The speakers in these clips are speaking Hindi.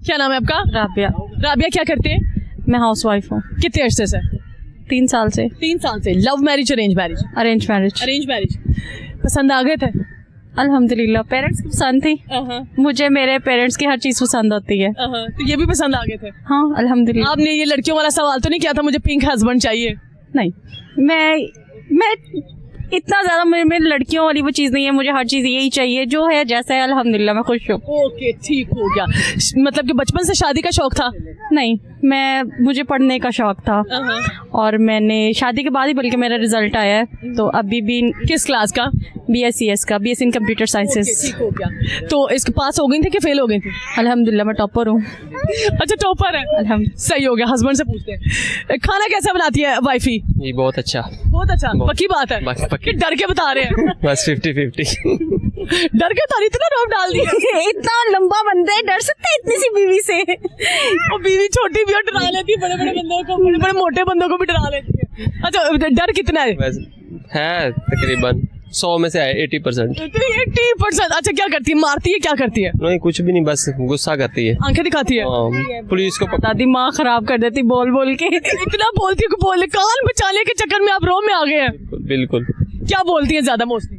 क्या नाम है आपका? राबिया। राबिया क्या करते हैं? मैं हाउस वाइफ हूँ। कितने अरसे से? 3 साल से। 3 साल से। Love marriage arrange marriage? Arrange marriage. Arrange marriage. पसंद आ गए थे? अल्हम्दुलिल्लाह, पेरेंट्स की पसंद थी। मुझे मेरे पेरेंट्स की हर चीज पसंद होती है। तो ये भी पसंद आ गए थे? हाँ अल्हम्दुलिल्लाह। आपने ये लड़कियों वाला सवाल तो नहीं किया था मुझे पिंक हस्बैंड चाहिए? नहीं, मैं इतना ज्यादा मेरी लड़कियों वाली वो चीज नहीं है। मुझे हर चीज यही चाहिए जो है जैसा है, अल्हम्दुलिल्लाह मैं खुश हूँ। ओके ठीक हो गया। मतलब कि बचपन से शादी का शौक था? नहीं, मुझे पढ़ने का शौक था और मैंने शादी के बाद ही बल्कि मेरा रिजल्ट आया है। तो अभी भी किस क्लास का? BSc का, BSc इन कंप्यूटर साइंसेस। ठीक हो गया। तो इसके पास हो गई थी कि फेल हो गई थी? अल्हम्दुलिल्लाह मैं टॉपर हूँ। अच्छा टॉपर है, अल्हम्दुलिल्लाह। सही हो गया। हस्बैंड से पूछते हैं खाना कैसा बनाती है वाइफी? जी बहुत अच्छा। बहुत अच्छा। पक्की बात है कि डर के बता रहे हैं? बस 50-50। डर के बता रही थी ना, रोब डाल दिया। इतना लंबा बंदा है, डर सकता है इतनी सी बीवी से? वो बीवी छोटी भी और डरा लेती है, बड़े बड़े बंदों को, बड़े बड़े मोटे बंदों को भी डरा लेती है। अच्छा डर कितना है? तकरीबन 100 में से 80%। 80%। अच्छा क्या करती है? मारती है? क्या करती है? नहीं कुछ भी नहीं, बस गुस्सा करती है, आंखें दिखाती है, पुलिस को दादी माँ खराब कर देती बोल बोल के। इतना बोलती है, बोल कान बचाने के चक्कर में आप रो में आ गए हैं। बिल्कुल। क्या बोलती है ज्यादा मोस्टली?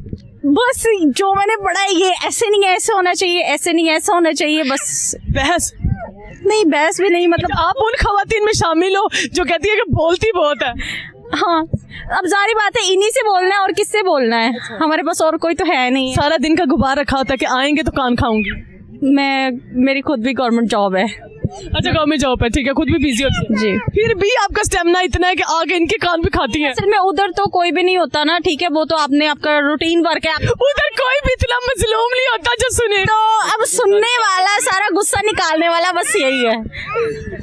बस जो मैंने पढ़ा है, ये ऐसे नहीं ऐसे होना चाहिए, ऐसे नहीं ऐसा होना चाहिए, बस। बहस नहीं, बहस भी नहीं, मतलब आप उन खवातीन में शामिल हो जो कहती है कि बोलती बहुत है। हाँ, अब जारी बात है इन्हीं से बोलना है और किससे बोलना है? हमारे पास और कोई तो है नहीं। सारा दिन का गुब्बार रखा होता है कि आएंगे तो कान खाऊंगी। मेरी खुद भी गवर्नमेंट जॉब है। अच्छा गवर्नमेंट जॉब है, ठीक है, खुद भी बिजी होती है जी। फिर भी आपका स्टेमिना इतना है कि आगे इनके कान भी खाती है। असल में उधर तो कोई भी नहीं होता ना, ठीक है, वो तो आपका रूटीन वर्क है। उधर कोई भी इतना मजलूम नहीं होता जो सुने। तो अब सुनने वाला सारा गुस्सा निकालने वाला बस यही है।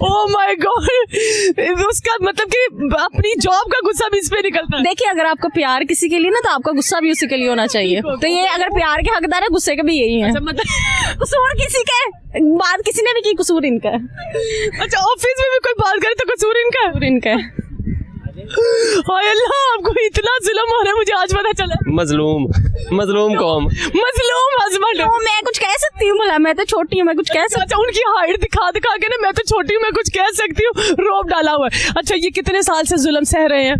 ओह माय गॉड, उसका मतलब कि अपनी जॉब का गुस्सा भी इस पे निकलता है। देखिए अगर आपका प्यार किसी के लिए ना, तो आपका गुस्सा भी उसी के लिए होना चाहिए। तो ये अगर प्यार के हकदार है, गुस्से का भी यही है। कसूर किसी का है, बात किसी ने भी की, कसूर इनका है। अच्छा ऑफिस में भी कोई बात करे तो कसूर इनका है? हाय अल्लाह, आपको इतना जुल्म हो रहा है, मुझे आज पता चला। मजलूम कौम, मजलूम हस्बैंड। तो मैं कुछ कह सकती हूँ भला? मैं तो छोटी हूँ, मैं कुछ कह सकती हूँ? अच्छा उनकी हाइट दिखा के ना, मैं तो छोटी हूँ मैं कुछ कह सकती हूँ, रोब डाला हुआ है। अच्छा ये कितने साल से जुल्म सह रहे हैं?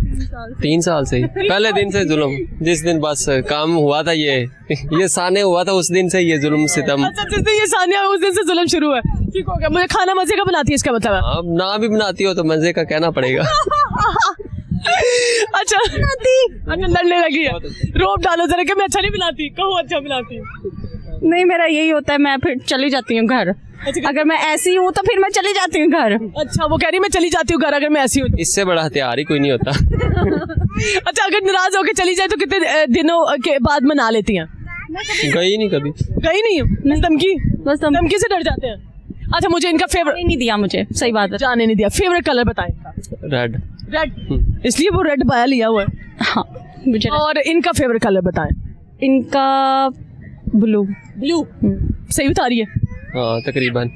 3 साल से। पहले दिन से जुल्म, जिस दिन बस काम हुआ था, ये साने हुआ था, उस दिन से ये जुल्म सितम। अच्छा जिस दिन ये सानिया उस दिन से जुल्म शुरू है। ठीक हो गया। मुझे खाना मजे का बनाती है इसका मतलब है? अब ना भी बनाती हो तो मजे का कहना पड़ेगा। अच्छा लड़ने लगी है। रोब डालो जरा कि मैं अच्छा नहीं बनाती, कहो अच्छा बनाती। नहीं, मेरा यही होता है, मैं फिर चली जाती हूँ घर। अगर मैं ऐसी हूँ तो फिर मैं चली जाती हूँ घर। अच्छा वो कह रही मैं चली जाती हूँ घर अगर मैं ऐसी हूँ। इससे बड़ा हथियार ही कोई नहीं होता। अच्छा अगर नाराज होकर चली जाए तो कितने दिनों के बाद मना लेती हैं? गई नहीं कभी। गई नहीं हूँ, धमकी से डर जाते हैं। अच्छा मुझे इनका फेवरेट नहीं दिया, मुझे सही बात है, जाने नहीं दिया। फेवरेट कलर बताएं। रेड। इसलिए वो रेड बाया लिया हुआ है। हाँ मुझे। और इनका फेवरेट कलर बताएं। इनका ब्लू। सही बता रही है? हाँ तकरीबन।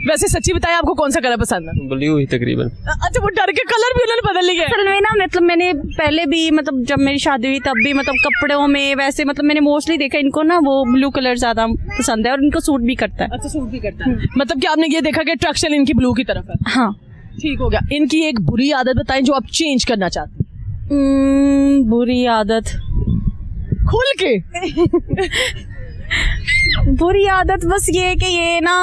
वैसे सच्ची बताएं आपको कौन सा कलर पसंद है? ब्लू ही तकरीबन। अच्छा वो डर के कलर भी उन्होंने बदल लिए? असल में ना, मतलब मैंने पहले भी, मतलब जब मेरी शादी हुई तब भी, मतलब कपड़ों में वैसे, मतलब मैंने मोस्टली देखा इनको ना वो ब्लू कलर ज्यादा पसंद है और इनको सूट भी करता है। अच्छा सूट भी करता है। मतलब कि आपने ये देखा कि अट्रैक्शन इनकी ब्लू की तरफ है? हाँ ठीक हो गया। इनकी एक बुरी आदत बताएं जो आप चेंज करना चाहते? बुरी आदत खुल के। बुरी आदत बस ये कि ये ना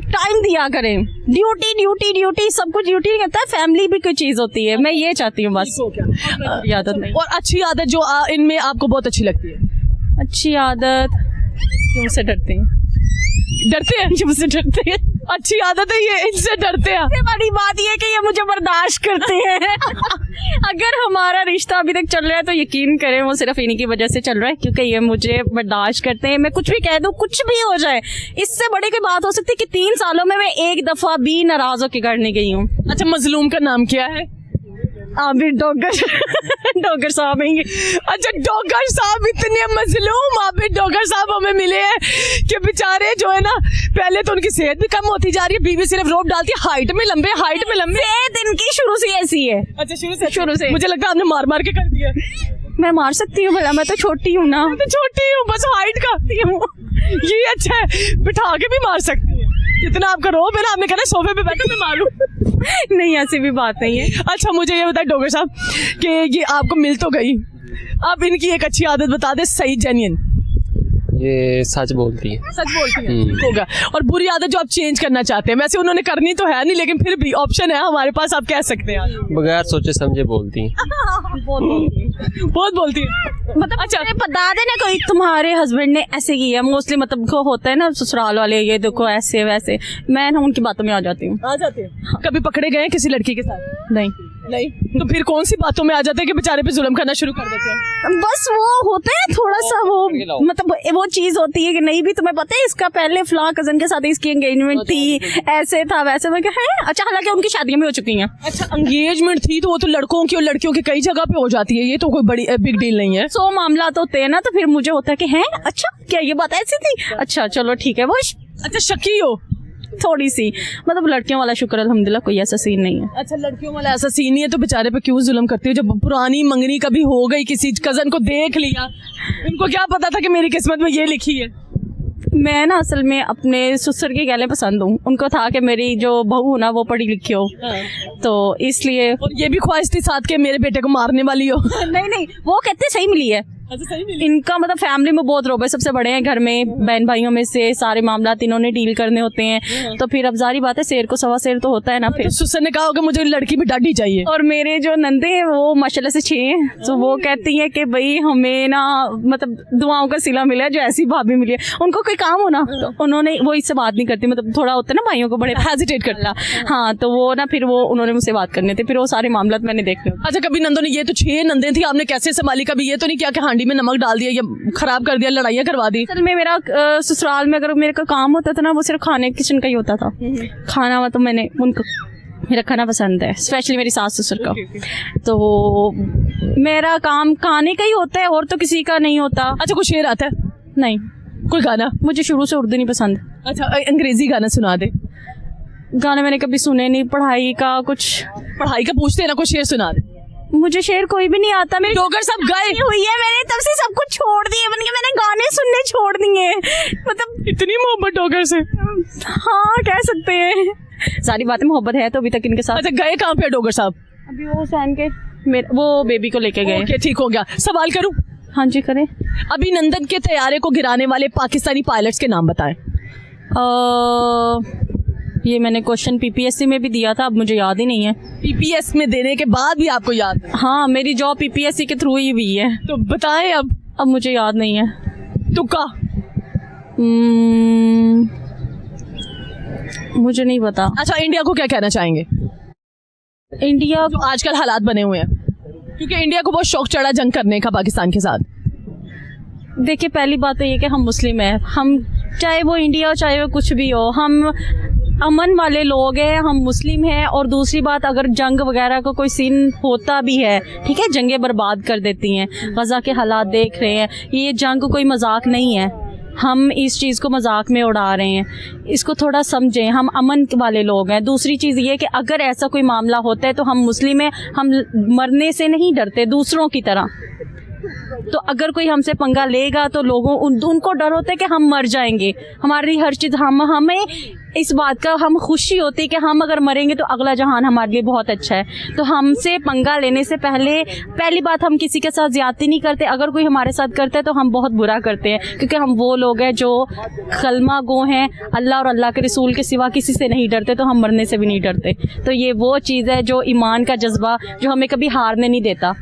टाइम दिया करें। ड्यूटी ड्यूटी ड्यूटी, सब कुछ ड्यूटी नहीं करता है, फैमिली भी कोई चीज होती है। मैं ये चाहती हूँ बस। आदत नहीं। और अच्छी आदत जो इनमें आपको बहुत अच्छी लगती है? अच्छी आदत, मुझसे डरते हैं। मुझसे डरते हैं। अच्छी आदत है ये, इनसे डरते हैं। सबसे बड़ी बात ये कि ये मुझे बर्दाश्त करते हैं। अगर हमारा रिश्ता अभी तक चल रहा है तो यकीन करें वो सिर्फ इन्हीं की वजह से चल रहा है, क्योंकि ये मुझे बर्दाश्त करते हैं। मैं कुछ भी कह दूं, कुछ भी हो जाए, इससे बड़ी कोई बात हो सकती है कि 3 सालों में मैं एक दफा भी नाराज होकर घर नहीं गई हूँ। अच्छा मजलूम का नाम क्या है? आबिर डोगर साहब हैं। अच्छा डोगर साहब, इतने मजलूम आबिर डोगर साहब हमें मिले हैं कि बेचारे जो है ना, पहले तो उनकी सेहत भी कम होती जा रही है, बीवी सिर्फ रोब डालती है, हाइट में लंबे। सेहत इनकी शुरू से ऐसी है। अच्छा शुरू से मुझे लगता है आपने मार मार के कर दिया। मैं मार सकती हूँ भला? मैं तो छोटी हूँ ना। मैं तो छोटी हूँ, बस हाइट का ये अच्छा है, बिठा के भी मार सकती है। जितना आपका रोब है ना, आपने कहना सोफे पे बैठो मैं मारूं। नहीं, ऐसी भी बात नहीं है। अच्छा मुझे ये बताए डॉक्टर साहब कि ये आपको मिल तो गई, अब इनकी एक अच्छी आदत बता दे, सही जेन्युइन ये सच बोलती है। सच बोलती है, ठीक होगा। और बुरी आदत जो आप चेंज करना चाहते हैं, वैसे उन्होंने करनी तो है नहीं, लेकिन फिर भी ऑप्शन है हमारे पास, आप कह सकते हैं। बगैर सोचे समझे बोलती है। बहुत बोलती है। मतलब अच्छा बता देना कोई तुम्हारे हस्बैंड ने ऐसे किया, मोस्टली मतलब को होता है ना ससुराल वाले, ये देखो ऐसे वैसे, मैं ना उनकी बातों में आ जाती हूँ। आ जाते हैं। कभी पकड़े गए किसी लड़की के साथ? नहीं। तो फिर कौन सी बातों में आ जाते हैं कि बेचारे पे जुल्म करना शुरू कर देते हैं? बस वो होता है थोड़ा सा, वो मतलब वो चीज होती है कि नहीं भी तुम्हें पता है इसका पहले फलां कजन के साथ इसकी एंगेजमेंट थी, ऐसे था वैसे। मैं कहा है अच्छा, हालांकि उनकी शादियां भी हो चुकी हैं। अच्छा एंगेजमेंट थी तो वो तो लड़कों की और लड़कियों की कई जगह पे हो जाती है, ये तो कोई बड़ी बिग डील नहीं है। 100 मामला तो होते हैं ना, तो फिर मुझे होता है कि हैं अच्छा क्या ये बात ऐसी थी, अच्छा चलो ठीक है। वो अच्छा शकी हो थोड़ी सी, मतलब लड़कियों वाला शुक्र अल्हम्दुलिल्लाह कोई ऐसा सीन नहीं है। अच्छा लड़कियों वाला ऐसा सीन नहीं है, तो बेचारे पे क्यों जुल्म करती हो? जब पुरानी मंगनी कभी हो गई, किसी कजन को देख लिया, उनको क्या पता था कि मेरी किस्मत में ये लिखी है? मैं ना असल में अपने ससुर के गले पसंद हूँ, उनको था कि मेरी जो बहू ना वो पढ़ी लिखी हो, तो इसलिए। और ये भी ख्वाहिश थी साथ के मेरे बेटे को मारने वाली हो? नहीं, वो कहते सही मिली है। अच्छा सही मिली। इनका मतलब फैमिली में बहुत रोब है, सबसे बड़े हैं घर में, बहन भाइयों में से सारे मामला इन्होंने डील करने होते हैं, तो फिर अब जारी बात है शेर को सवा शेर तो होता है ना। फिर तो ससुर ने कहा होगा मुझे लड़की भी डाडी चाहिए। और मेरे जो नंदे हैं वो माशाल्लाह से 6 हैं, तो वो कहती है कि भाई हमें ना मतलब दुआओं का सिला मिला है, जो ऐसी भाभी मिली है। उनको कोई काम हो ना तो उन्होंने, वो इससे बात नहीं करती, मतलब थोड़ा होता है ना भाइयों को बड़े हेजिटेट करना, हाँ, तो वो ना फिर वो उन्होंने मुझसे बात करने थे, फिर वो सारे मामला मैंने देखने। अच्छा कभी नंदों ने, ये तो 6 नंदे थी, आपने कैसे संभाली? कभी ये तो नहीं किया कि हांडी में नमक डाल दिया या खराब कर दिया, लड़ाइयाँ करवा दी? असल में मेरा ससुराल में अगर मेरे को काम होता था ना, वो सिर्फ खाने किचन का ही होता था। खाना हुआ तो मैंने उनको, मेरा खाना पसंद है, स्पेशली मेरी सास ससुर का, तो मेरा काम खाने का ही होता है, और तो किसी का नहीं होता। अच्छा कोई शेर आता है? नहीं। कोई गाना? मुझे शुरू से उर्दू नहीं पसंद। अच्छा अंग्रेजी गाना सुना दे। गाने मैंने कभी सुने नहीं, पढ़ाई का कुछ, पढ़ाई का पूछते हैं ना, कोई शेर सुना दे। मुझे शेर कोई भी नहीं आता। मेरी डॉक्टर साहब गए हुई है, मैंने तब से सब कुछ छोड़ दिए, मैंने गाने सुनने छोड़ दिए, मतलब इतनी मोहब्बत डॉक्टर से। हाँ कह सकते हैं, सारी बातें मोहब्बत है तो अभी तक इनके साथ। अच्छा गए कहाँ पे डॉक्टर साहब? अभी वो हुसैन के वो बेबी को लेके गए। ओके ठीक हो गया। सवाल करूं? हाँ जी करें। अभिनंदन के तैयारे को गिराने वाले पाकिस्तानी पायलट्स के नाम बताएं। ये मैंने क्वेश्चन पीपीएससी में भी दिया था, अब मुझे याद ही नहीं है। पीपीएस में देने के बाद भी आपको याद? हाँ मेरी जॉब पीपीएससी के थ्रू ही हुई है। तो बताएं अब मुझे याद नहीं है। तुक्का? मुझे नहीं पता। अच्छा इंडिया को क्या कहना चाहेंगे? इंडिया जो आजकल हालात बने हुए हैं, क्योंकि इंडिया को बहुत शौक चढ़ा जंग करने का पाकिस्तान के साथ। देखिए पहली बात तो ये कि हम मुस्लिम हैं, हम चाहे वो इंडिया हो चाहे वो कुछ भी हो, हम अमन वाले लोग हैं, हम मुस्लिम हैं। और दूसरी बात, अगर जंग वगैरह का कोई सीन होता भी है, ठीक है, जंगें बर्बाद कर देती हैं, गजा के हालात देख रहे हैं, ये जंग कोई मजाक नहीं है, हम इस चीज़ को मजाक में उड़ा रहे हैं, इसको थोड़ा समझें, हम अमन वाले लोग हैं। दूसरी चीज़ ये कि अगर ऐसा कोई मामला होता है तो हम मुस्लिम हैं, हम मरने से नहीं डरते दूसरों की तरह, तो अगर कोई हमसे पंगा लेगा तो लोगों उनको डर होता है कि हम मर जाएंगे। हमारी हर चीज़ हमें इस बात का हम खुशी होती है कि हम अगर मरेंगे तो अगला जहान हमारे लिए बहुत अच्छा है। तो हमसे पंगा लेने से पहली बात, हम किसी के साथ ज्यादती नहीं करते। अगर कोई हमारे साथ करता है तो हम बहुत बुरा करते हैं, क्योंकि हम वो लोग हैं जो कलमा गो हैं, अल्लाह और अल्लाह के रसूल के सिवा किसी से नहीं डरते, तो हम मरने से भी नहीं डरते। तो ये वो चीज़ है जो ईमान का जज्बा, जो हमें कभी हारने नहीं देता।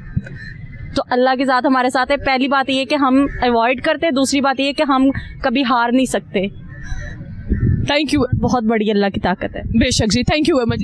तो अल्लाह की ज़ात हमारे साथ है। पहली बात ये कि हम अवॉइड करते हैं, दूसरी बात ये कि हम कभी हार नहीं सकते। Thank you. बहुत बड़ी अल्लाह की ताकत है। बेशक जी, थैंक यू वेरी मच।